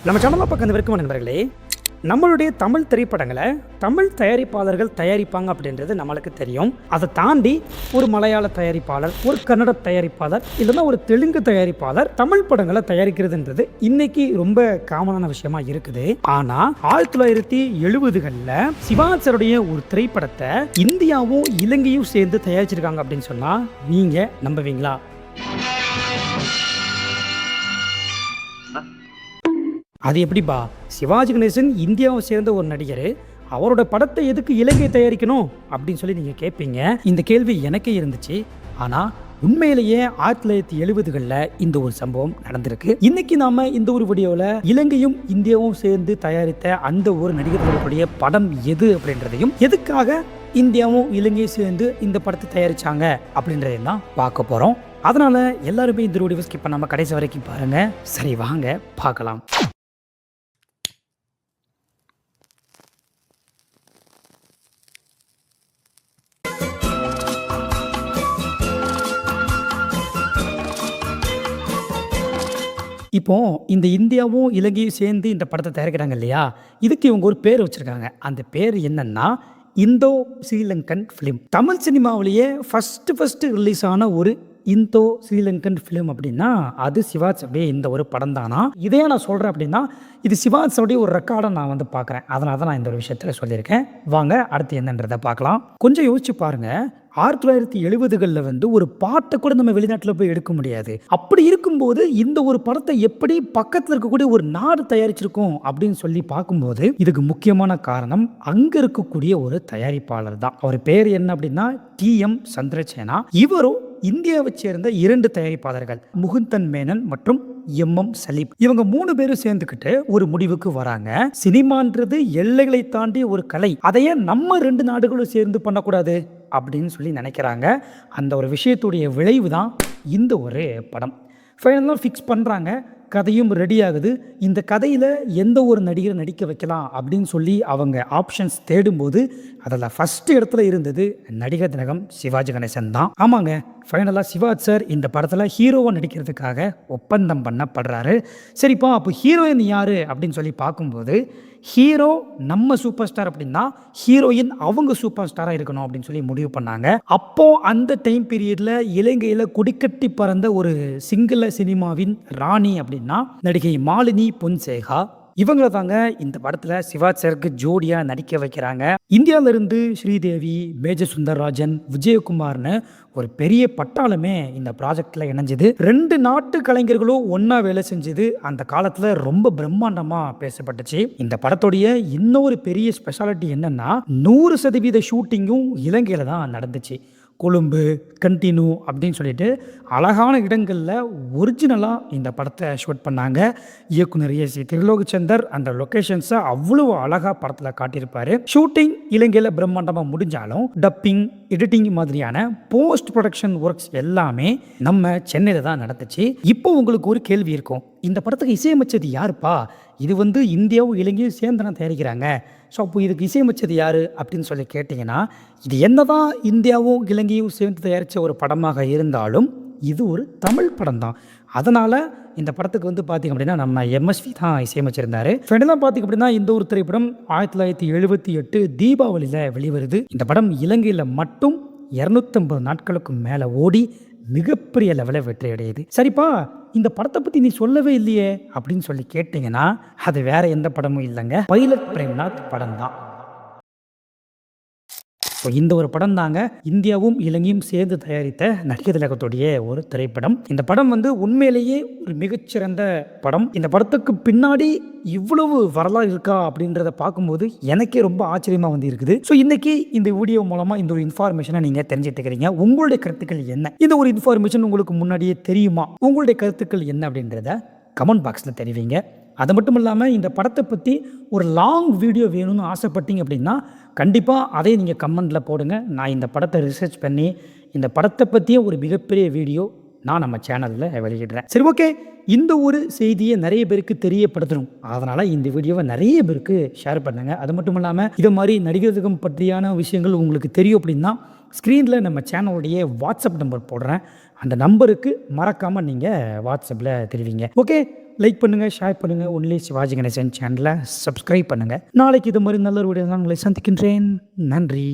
நம்ம சேனலில் பக்கம் வரைக்கும் நண்பர்களே, நம்மளுடைய தமிழ் திரைப்படங்களை தமிழ் தயாரிப்பாளர்கள் தயாரிப்பாங்க அப்படின்றது நம்மளுக்கு தெரியும். அதை தாண்டி ஒரு மலையாள தயாரிப்பாளர், ஒரு கன்னட தயாரிப்பாளர், இல்லைன்னா ஒரு தெலுங்கு தயாரிப்பாளர் தமிழ் படங்களை தயாரிக்கிறதுன்றது இன்னைக்கு ரொம்ப காமனான விஷயமா இருக்குது. ஆனா 1970களில் சிவாசருடைய ஒரு திரைப்படத்தை இந்தியாவும் இலங்கையும் சேர்ந்து தயாரிச்சிருக்காங்க அப்படின்னு சொன்னா நீங்க நம்புவீங்களா? அது எப்படிப்பா? சிவாஜி கணேசன் இந்தியாவை சேர்ந்த ஒரு நடிகர், அவரோட படத்தை எதுக்கு இலங்கை தயாரிக்கணும் அப்படின்னு சொல்லி நீங்கள் கேட்பீங்க. இந்த கேள்வி எனக்கே இருந்துச்சு. ஆனால் உண்மையிலேயே 1970களில் இந்த ஒரு சம்பவம் நடந்திருக்கு. இன்னைக்கு நாம இந்த ஒரு வீடியோவில் இலங்கையும் இந்தியாவும் சேர்ந்து தயாரித்த அந்த ஒரு நடிகர்களுடைய படம் எது அப்படின்றதையும், எதுக்காக இந்தியாவும் இலங்கையும் சேர்ந்து இந்த படத்தை தயாரிச்சாங்க அப்படின்றதையும் தான் பார்க்க போகிறோம். அதனால எல்லாருமே இந்த வீடியோ ஸ்கிப் பண்ணாமல் கடைசி வரைக்கும் பாருங்க. சரி, வாங்க பார்க்கலாம். இப்போ இந்த இந்தியாவும் இலங்கையும் சேர்ந்து இந்த படத்தை தயாரிக்கிறாங்க இல்லையா, இதுக்கு இவங்க ஒரு பேர் வச்சுருக்காங்க. அந்த பேர் என்னன்னா இந்தோ ஸ்ரீலங்கன் ஃபிலிம். தமிழ் சினிமாவிலேயே ஃபஸ்ட்டு ரிலீஸ் ஆன ஒரு இந்தோ ஸ்ரீலங்கன் ஃபிலிம் அப்படின்னா அது சிவாஜ் அப்படியே இந்த ஒரு படம் தானா. இதே நான் சொல்கிறேன் அப்படின்னா இது சிவாஜோடைய ஒரு ரெக்கார்டை நான் வந்து பார்க்குறேன். அதனால தான் நான் இந்த ஒரு விஷயத்தில் சொல்லியிருக்கேன். வாங்க அடுத்து என்னன்றதை பார்க்கலாம். கொஞ்சம் யோசிச்சு பாருங்கள். 1970களில் வந்து ஒரு பாட்டை கூட நம்ம வெளிநாட்டில் போய் எடுக்க முடியாது. அப்படி இருக்கும்போது இந்த ஒரு படத்தை எப்படி பக்கத்தில் இருக்கக்கூடிய ஒரு நாடு தயாரிச்சிருக்கோம் அப்படின்னு சொல்லி பார்க்கும்போது இதுக்கு முக்கியமான காரணம் அங்கே இருக்கக்கூடிய ஒரு தயாரிப்பாளர் தான். அவர் பேர் என்ன அப்படின்னா TM சந்திரசேனா. இவரும் இந்தியாவை சேர்ந்த 2 தயாரிப்பாளர்கள், முகுந்தன் மேனன் மற்றும் MM சலீப். இவங்க 3 பேரும் சேர்ந்துக்கிட்டு ஒரு முடிவுக்கு வராங்க. சினிமான்றது எல்லைகளை தாண்டி ஒரு கலை, அதையே நம்ம 2 நாடுகளும் சேர்ந்து பண்ணக்கூடாது அப்படின்னு சொல்லி நினைக்கிறாங்க. அந்த ஒரு விஷயத்துடைய விளைவு தான் இந்த ஒரு படம். ஃபைனலாக ஃபிக்ஸ் பண்ணுறாங்க. கதையும் ரெடி ஆகுது. இந்த கதையில் எந்த ஒரு நடிகரை நடிக்க வைக்கலாம் அப்படின்னு சொல்லி அவங்க ஆப்ஷன்ஸ் தேடும்போது அதில் ஃபஸ்ட்டு இடத்துல இருந்தது நடிகர் திலகம் சிவாஜி கணேசன் தான். ஆமாங்க, ஃபைனலாக சிவாஜ் சார் இந்த படத்தில் ஹீரோவாக நடிக்கிறதுக்காக ஒப்பந்தம் பண்ணப்படுறாரு. சரிப்பா, அப்போ ஹீரோயின் யார் அப்படின்னு சொல்லி பார்க்கும்போது ஹீரோ நம்ம சூப்பர் ஸ்டார் அப்படின்னா ஹீரோயின் அவங்க சூப்பர் ஸ்டாராக இருக்கணும் அப்படின்னு சொல்லி முடிவு பண்ணாங்க. அப்போ அந்த டைம் பீரியடில் இலங்கையில் கொடிக்கட்டி பறந்த ஒரு சிங்கள சினிமாவின் ராணி அப்படின்னா நடிகை மாலினி பொன்சேகா. இவங்களை தாங்க இந்த படத்தில் சிவாஜ் சாருக்கு ஜோடியாக நடிக்க வைக்கிறாங்க. இந்தியாவிலிருந்து ஸ்ரீதேவி, மேஜர் சுந்தரராஜன், விஜயகுமார்னு ஒரு பெரிய பட்டாளமே இந்த ப்ராஜெக்டில் இணைஞ்சது. 2 நாட்டு கலைஞர்களும் ஒன்றா வேலை செஞ்சது அந்த காலத்தில் ரொம்ப பிரம்மாண்டமாக பேசப்பட்டுச்சு. இந்த படத்துடைய இன்னொரு பெரிய ஸ்பெஷாலிட்டி என்னன்னா 100% ஷூட்டிங்கும் இலங்கையில் தான் நடந்துச்சு. கொழும்பு, கண்டினு அப்படின்னு சொல்லிட்டு அழகான இடங்களில் ஒரிஜினலாக இந்த படத்தை ஷூட் பண்ணாங்க. இயக்குனர் AC திரிலோகச்சந்தர் அந்த லொக்கேஷன்ஸை அவ்வளோ அழகாக படத்தில் காட்டியிருப்பார். ஷூட்டிங் இலங்கையில் பிரம்மாண்டமாக முடிஞ்சாலும் டப்பிங், எடிட்டிங் மாதிரியான போஸ்ட் ப்ரொடக்ஷன் ஒர்க்ஸ் எல்லாமே நம்ம சென்னையில் தான் நடந்துச்சு. இப்போ உங்களுக்கு ஒரு கேள்வி இருக்கும், இந்த படத்துக்கு இசையமைச்சது யாருப்பா? இது வந்து இந்தியாவும் இலங்கையும் சேர்ந்து தான் தயாரிக்கிறாங்க. ஸோ அப்போ இதுக்கு இசையமைச்சது யார் அப்படின்னு சொல்லி கேட்டிங்கன்னா, இது என்ன தான் இந்தியாவும் இலங்கையும் சேர்ந்து தயாரித்த ஒரு படமாக இருந்தாலும் இது ஒரு தமிழ் படம் தான். அதனால் இந்த படத்துக்கு வந்து பார்த்திங்க அப்படின்னா நம்ம MSV தான் இசையமைச்சிருந்தார். ஃபைனலாக பார்த்திங்க அப்படின்னா இந்த ஒரு திரைப்படம் 1978 தீபாவளியில் வெளிவருது. இந்த படம் இலங்கையில் மட்டும் 250 நாட்களுக்கு மேலே ஓடி மிகப்பெரிய லெவலில் வெற்றி அடையுது. சரிப்பா, இந்த படத்தை பற்றி நீ சொல்லவே இல்லையே அப்படின்னு சொல்லி கேட்டிங்கன்னா அது வேற எந்த படமும் இல்லைங்க, பைலட் பிரேம்நாத் படம் தான். ஸோ இந்த ஒரு படம் தாங்க இந்தியாவும் இலங்கையும் சேர்ந்து தயாரித்த நடிகர் திலகத்துடைய ஒரு திரைப்படம். இந்த படம் வந்து உண்மையிலேயே ஒரு மிகச்சிறந்த படம். இந்த படத்துக்கு பின்னாடி இவ்வளவு வரலாறு இருக்கா அப்படின்றத பார்க்கும்போது எனக்கே ரொம்ப ஆச்சரியமாக வந்து இருக்குது. ஸோ இன்னைக்கு இந்த வீடியோ மூலமாக இந்த ஒரு இன்ஃபார்மேஷனை நீங்கள் தெரிஞ்சுட்டுக்கிறீங்க. உங்களுடைய கருத்துக்கள் என்ன? இந்த ஒரு இன்ஃபார்மேஷன் உங்களுக்கு முன்னாடியே தெரியுமா? உங்களுடைய கருத்துக்கள் என்ன அப்படின்றத கமெண்ட் பாக்ஸில் தெரிவிங்க. அது மட்டும் இல்லாமல் இந்த படத்தை பற்றி ஒரு லாங் வீடியோ வேணும்னு ஆசைப்பட்டீங்க அப்படின்னா கண்டிப்பாக அதை நீங்கள் கமெண்டில் போடுங்க. நான் இந்த படத்தை ரிசர்ச் பண்ணி இந்த படத்தை பற்றிய ஒரு மிகப்பெரிய வீடியோ நான் நம்ம சேனலில் வெளியிடுறேன். சரி, ஓகே, இந்த ஒரு செய்தியை நிறைய பேருக்கு தெரியப்படுத்தணும். அதனால் இந்த வீடியோவை நிறைய பேருக்கு ஷேர் பண்ணுங்கள். அது மட்டும் இல்லாமல் இது மாதிரி நடிகர் திலகம் பற்றியான விஷயங்கள் உங்களுக்கு தெரியும் அப்படின்னா ஸ்க்ரீனில் நம்ம சேனலுடைய வாட்ஸ்அப் நம்பர் போடுறேன். அந்த நம்பருக்கு மறக்காமல் நீங்கள் வாட்ஸ்அப்பில் தெரிவிங்க. ஓகே, லைக் பண்ணுங்கள், ஷேர் பண்ணுங்கள். ஒன்லி சிவாஜி கணேசன் சேனலை சப்ஸ்கிரைப் பண்ணுங்கள். நாளைக்கு இது மாதிரி நல்ல ஒரு வீடியோ நான் உங்களை சந்திக்கின்றேன். நன்றி.